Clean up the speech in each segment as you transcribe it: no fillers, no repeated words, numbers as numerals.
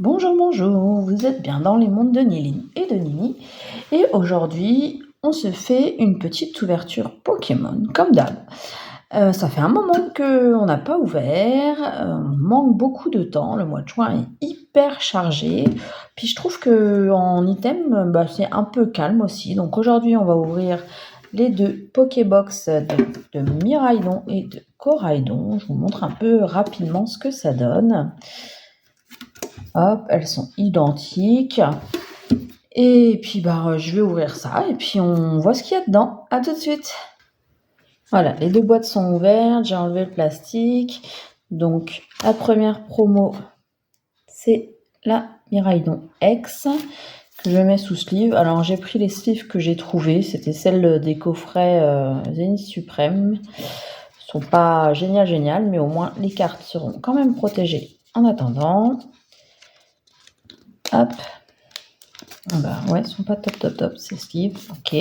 Bonjour, bonjour, vous êtes bien dans les mondes de Niline et de Nini. Et aujourd'hui, on se fait une petite ouverture Pokémon, comme d'hab. Ça fait un moment qu'on n'a pas ouvert, on manque beaucoup de temps, le mois de juin est hyper chargé. Puis je trouve qu'en item, c'est un peu calme aussi. Donc aujourd'hui, on va ouvrir les deux Pokébox de Miraidon et de Coraidon. Je vous montre un peu rapidement ce que ça donne. Hop, elles sont identiques. Et puis je vais ouvrir ça et puis on voit ce qu'il y a dedans. À tout de suite. Voilà, les deux boîtes sont ouvertes, j'ai enlevé le plastique. Donc la première promo, c'est la Miraidon X que je mets sous sleeve. Alors j'ai pris les sleeves que j'ai trouvées, c'était celles des coffrets Zénith Suprême. Sont pas génial, mais au moins les cartes seront quand même protégées en attendant. Hop. Ouais, sont pas top, ces sleeves. Ok.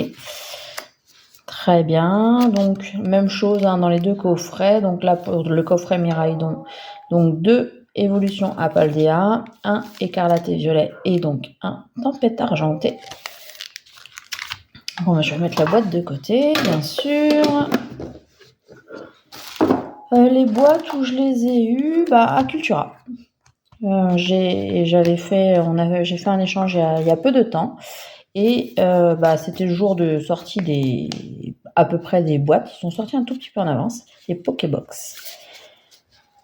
Très bien. Donc, même chose dans les deux coffrets. Donc là, pour le coffret Miraidon, donc 2 évolutions à Paldea, 1 écarlate et violet et donc un tempête argentée. Bon, je vais mettre la boîte de côté, bien sûr. Les boîtes où je les ai eues, à Cultura. J'ai fait un échange il y a peu de temps et c'était le jour de sortie à peu près des boîtes. Ils sont sortis un tout petit peu en avance, les Pokébox.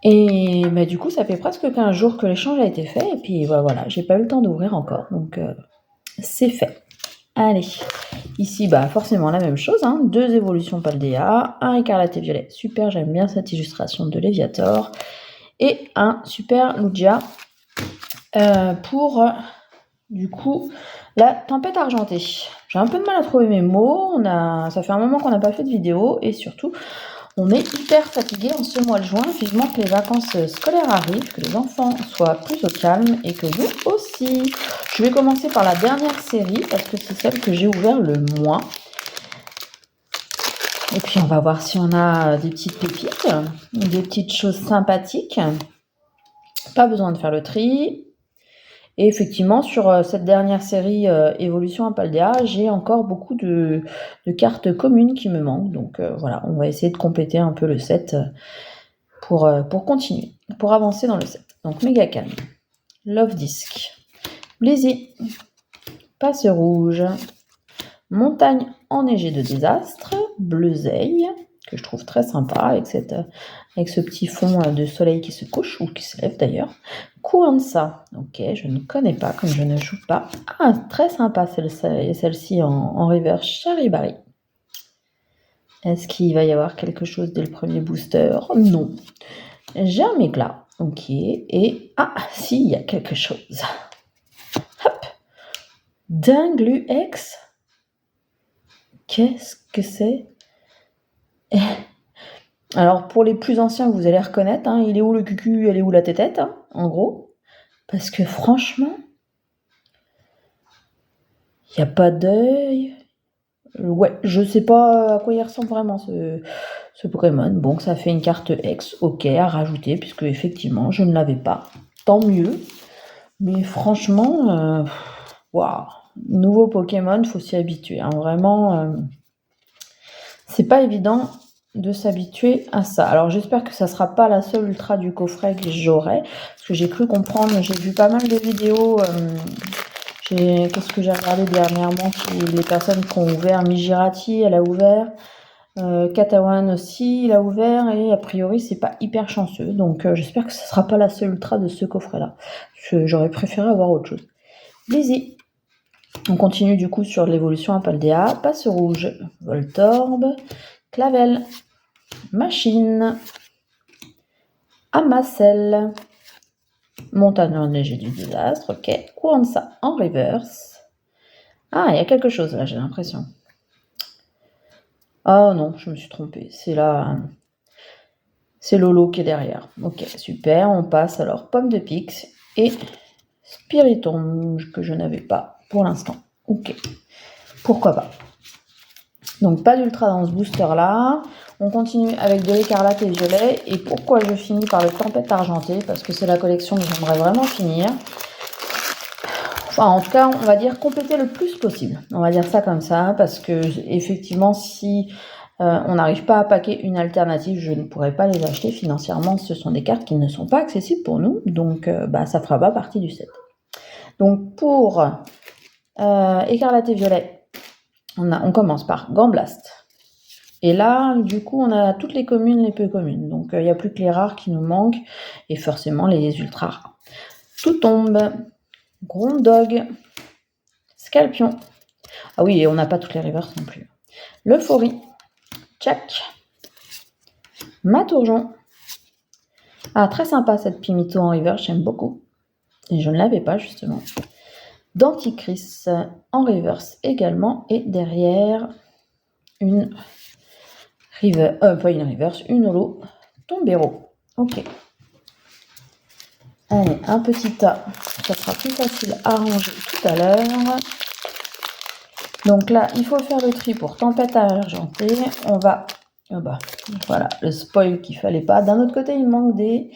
Et du coup, ça fait presque 15 jours que l'échange a été fait et puis voilà, j'ai pas eu le temps d'ouvrir encore, donc c'est fait. Allez, ici forcément la même chose, 2 évolutions Paldea, un écarlate et violet, super, j'aime bien cette illustration de Léviator, et un super Lugia pour du coup la tempête argentée. J'ai un peu de mal à trouver mes mots, ça fait un moment qu'on n'a pas fait de vidéo et surtout on est hyper fatigué en ce mois de juin, vivement que les vacances scolaires arrivent, que les enfants soient plus au calme et que nous aussi. Je vais commencer par la dernière série parce que c'est celle que j'ai ouvert le moins. Et puis on va voir si on a des petites pépites, des petites choses sympathiques. Pas besoin de faire le tri. Et effectivement, sur cette dernière série Évolution à Paldea, j'ai encore beaucoup de cartes communes qui me manquent. Donc voilà, on va essayer de compléter un peu le set pour continuer, pour avancer dans le set. Donc Méga Calme, Love Disc, Blizzy, Passe Rouge, Montagne enneigée de désastre, Bleuzeille, que je trouve très sympa avec ce petit fond de soleil qui se couche, ou qui se lève d'ailleurs. Kouansa, ok, je ne connais pas, comme je ne joue pas. Ah, très sympa celle-ci en reverse Charibari. Est-ce qu'il va y avoir quelque chose dès le premier booster? Non. J'ai un éclat, ok, et si, il y a quelque chose. Hop, Dinglu X. Qu'est-ce que c'est? Alors, pour les plus anciens, vous allez reconnaître, il est où le cucu, elle est où la tétette, en gros. Parce que franchement, il n'y a pas d'œil. Ouais, je sais pas à quoi il ressemble vraiment ce Pokémon. Bon, ça fait une carte X, ok, à rajouter, puisque effectivement, je ne l'avais pas. Tant mieux. Mais franchement, waouh, nouveau Pokémon, faut s'y habituer. Vraiment, c'est pas évident de s'habituer à ça. Alors j'espère que ça sera pas la seule ultra du coffret que j'aurai, parce que j'ai cru comprendre, j'ai vu pas mal de vidéos. Qu'est-ce que j'ai regardé dernièrement, les personnes qui ont ouvert, Mijirati, elle a ouvert, Katawan aussi, il a ouvert, et a priori c'est pas hyper chanceux, donc j'espère que ce sera pas la seule ultra de ce coffret-là. J'aurais préféré avoir autre chose. Blizzy. On continue du coup sur l'évolution à Paldea. Passe Rouge, Voltorb, Clavel, Machine, Amassel, Montagne enneigée du désastre, ok. Kouransa en reverse. Ah, il y a quelque chose là, j'ai l'impression. Oh non, je me suis trompée. C'est Lolo qui est derrière. Ok, super. On passe alors Pomme de Pix et Spiritomb que je n'avais pas pour l'instant. Ok, pourquoi pas. Donc pas d'ultra dans ce booster là. On continue avec de l'écarlate et violet. Et pourquoi je finis par le tempête argentée? Parce que c'est la collection que j'aimerais vraiment finir. Enfin, en tout cas, on va dire compléter le plus possible. On va dire ça comme ça, parce que effectivement, si on n'arrive pas à packer une alternative, je ne pourrais pas les acheter financièrement. Ce sont des cartes qui ne sont pas accessibles pour nous, donc ça ne fera pas partie du set. Donc pour Écarlate et Violet, on commence par Gambblast. Et là, du coup, on a toutes les communes, les peu communes. Donc il n'y a plus que les rares qui nous manquent, et forcément les ultra rares. Tout tombe. Grondog. Scalpion. Ah oui, et on n'a pas toutes les reverses non plus. L'Euphorie. Tchac. Maturgeon. Ah, très sympa cette Pimito en reverse, j'aime beaucoup. Et je ne l'avais pas justement. Denticris en reverse également. Et derrière, une pas une reverse, une holo. Tombero. Ok. Allez, un petit tas. Ça sera plus facile à ranger tout à l'heure. Donc là, il faut faire le tri pour Tempête argentée. On va... voilà, le spoil qu'il fallait pas. D'un autre côté, il manque des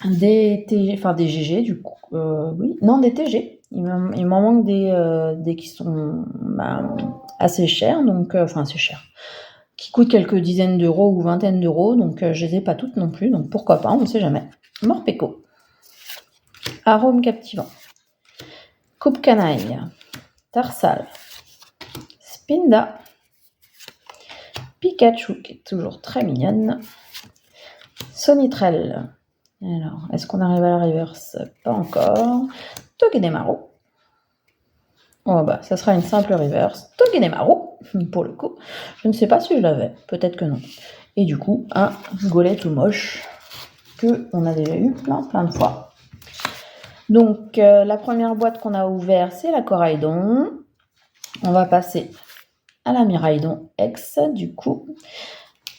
GG, du coup. Oui, non, des TG. Il m'en manque des qui sont assez chers, donc... assez chers. Qui coûtent quelques dizaines d'euros ou vingtaines d'euros, donc je les ai pas toutes non plus, donc pourquoi pas, on ne sait jamais. Morpeko. Arôme captivant. Coupe canaille. Tarsal. Spinda. Pikachu, qui est toujours très mignonne. Sonitrel. Alors, est-ce qu'on arrive à la reverse? Pas encore. Togedemaru. Oh ça sera une simple reverse. Togedemaru, pour le coup. Je ne sais pas si je l'avais, peut-être que non. Et du coup, un golet tout moche que on a déjà eu plein de fois. Donc, la première boîte qu'on a ouverte, c'est la Coraidon. On va passer à la Miraidon X, du coup,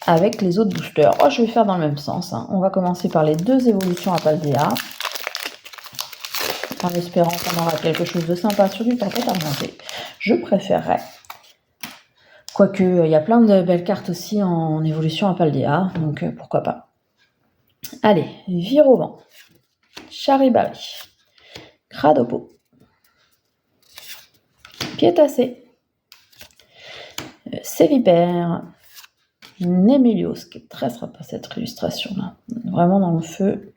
avec les autres boosters. Oh, je vais faire dans le même sens. On va commencer par les 2 évolutions à Paldea, en espérant qu'on aura quelque chose de sympa sur du Tempête argentée. Je préférerais. Quoique, il y a plein de belles cartes aussi en évolution à Paldea, donc pourquoi pas. Allez, Virovent, Charibari, Cradopo, Piétassé, Sévipère, Némélios, qui est très sympa cette illustration-là, vraiment dans le feu.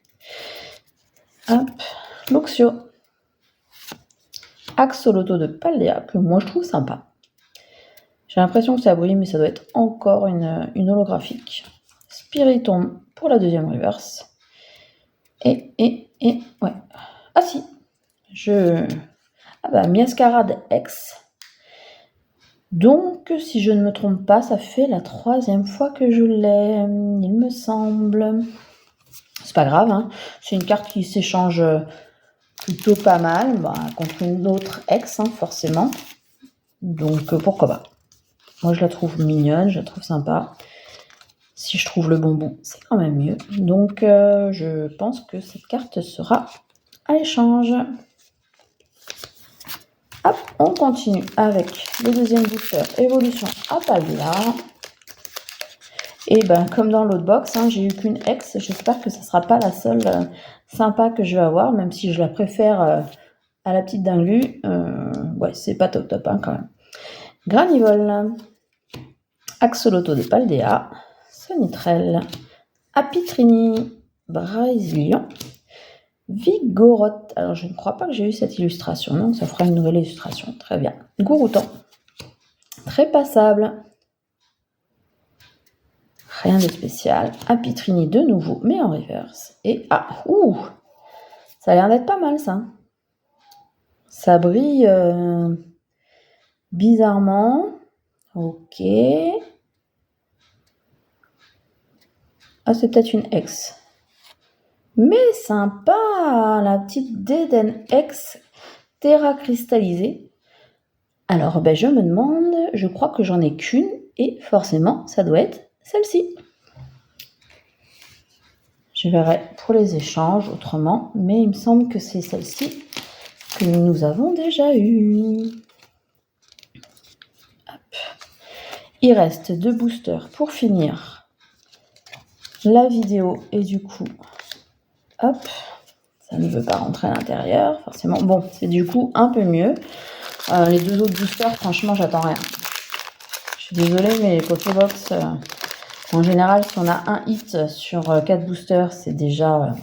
Hop, Luxio, Axoloto de Paldea, que moi je trouve sympa. J'ai l'impression que ça brille, mais ça doit être encore une holographique. Spiritomb pour la deuxième reverse. Et ouais. Ah si, Miascarade X. Donc, si je ne me trompe pas, ça fait la 3e fois que je l'ai, il me semble. C'est pas grave, hein. C'est une carte qui s'échange plutôt pas mal, contre une autre ex, forcément. Donc, pourquoi pas. Moi, je la trouve mignonne, je la trouve sympa. Si je trouve le bon bout, c'est quand même mieux. Donc, je pense que cette carte sera à l'échange. Hop, on continue avec le deuxième booster Évolution à Paldea. Et comme dans l'autre box, j'ai eu qu'une ex. J'espère que ce ne sera pas la seule sympa que je vais avoir, même si je la préfère à la petite dinglue. Ouais, c'est pas top quand même. Granivol, Axoloto de Paldea, Sonitrel, Apitrini, Brésilien, Vigoroth. Alors, je ne crois pas que j'ai eu cette illustration. Non, ça fera une nouvelle illustration. Très bien. Gouroutan, très passable. Rien de spécial. Apitrini de nouveau, mais en reverse. Et ça a l'air d'être pas mal, ça. Ça brille bizarrement. Ok. Ah, c'est peut-être une ex. Mais sympa, la petite Deden X Terra cristallisée. Alors, je me demande, je crois que j'en ai qu'une, et forcément, ça doit être celle-ci. Je verrai pour les échanges autrement, mais il me semble que c'est celle-ci que nous avons déjà eue. Hop. Il reste 2 boosters pour finir la vidéo, et du coup, hop, ça ne veut pas rentrer à l'intérieur, forcément. Bon, c'est du coup un peu mieux. Les 2 autres boosters, franchement, j'attends rien. Je suis désolée, mais les Pokébox, en général, si on a un hit sur 4 boosters, c'est déjà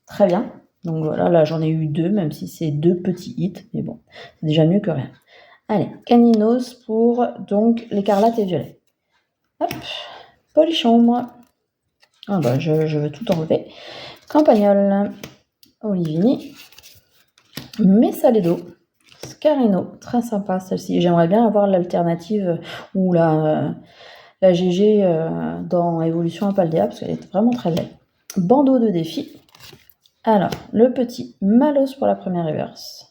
très bien. Donc voilà, là j'en ai eu 2, même si c'est 2 petits hits, mais bon, c'est déjà mieux que rien. Allez, Caninos pour donc l'écarlate et violet. Hop, Polychambre. Ah bah je veux tout enlever. Campagnol, Olivini, Messalédo, Scarino, très sympa celle-ci. J'aimerais bien avoir l'alternative ou la GG dans Évolution à Paldea parce qu'elle est vraiment très belle. Bandeau de défi. Alors, le petit Malos pour la première reverse.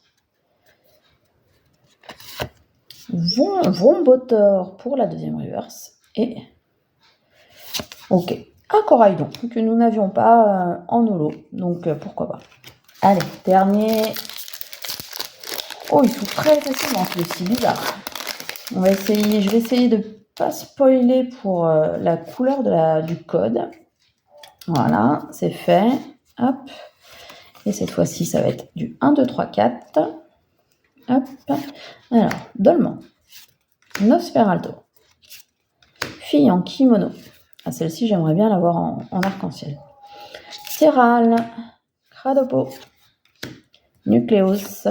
Vombotor pour la deuxième reverse. Et ok, un Coraidon que nous n'avions pas en holo, donc pourquoi pas. Allez, dernier. Oh, ils sont très facilement, c'est bizarre. On va essayer, je vais essayer de pas spoiler pour la couleur du code. Voilà, c'est fait. Hop. Et cette fois-ci, ça va être du 1, 2, 3, 4. Hop. Alors, Dolman. Nosferalto. Fille en kimono. Ah, celle-ci, j'aimerais bien l'avoir en arc-en-ciel. Terral. Cradopo. Nucleus.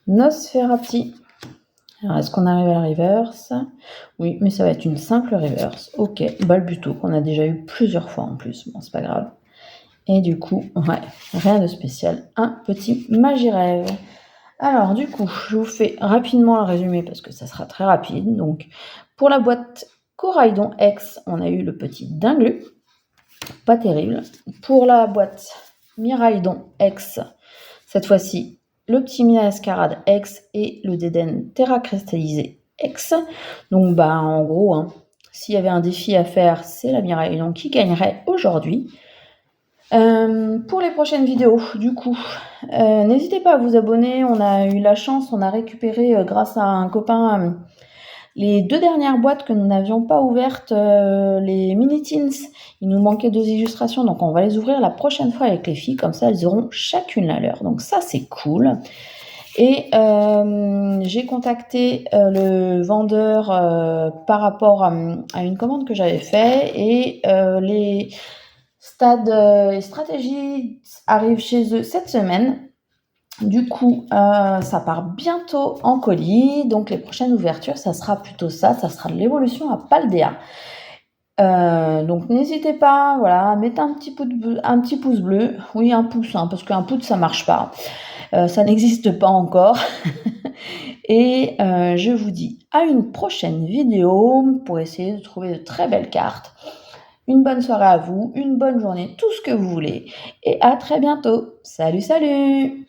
Nosferapti. Alors, est-ce qu'on arrive à la reverse? Oui, mais ça va être une simple reverse. Ok, Balbuto, qu'on a déjà eu plusieurs fois en plus. Bon, c'est pas grave. Et du coup, ouais, rien de spécial. Un petit Magirève. Alors, du coup, je vous fais rapidement le résumé parce que ça sera très rapide. Donc, pour la boîte Coraidon X, on a eu le petit Dinglu. Pas terrible. Pour la boîte Miraidon X, cette fois-ci, le petit Miascarade X et le Dédenne Terra Cristallisé X. Donc, bah, en gros, hein, s'il y avait un défi à faire, c'est la Miraidon qui gagnerait aujourd'hui. Pour les prochaines vidéos, du coup, n'hésitez pas à vous abonner. On a eu la chance, on a récupéré grâce à un copain les 2 dernières boîtes que nous n'avions pas ouvertes, les mini teens. Il nous manquait 2 illustrations, donc on va les ouvrir la prochaine fois avec les filles, comme ça elles auront chacune la leur. Donc ça c'est cool. Et j'ai contacté le vendeur par rapport à une commande que j'avais faite et les stades et stratégies arrivent chez eux cette semaine. Du coup, ça part bientôt en colis. Donc, les prochaines ouvertures, ça sera plutôt ça. Ça sera de l'évolution à Paldea. Donc, n'hésitez pas, voilà, mettez un petit pouce bleu. Oui, un pouce, hein, parce qu'un pouce, ça marche pas. Ça n'existe pas encore. Et je vous dis à une prochaine vidéo pour essayer de trouver de très belles cartes. Une bonne soirée à vous, une bonne journée, tout ce que vous voulez. Et à très bientôt. Salut, salut!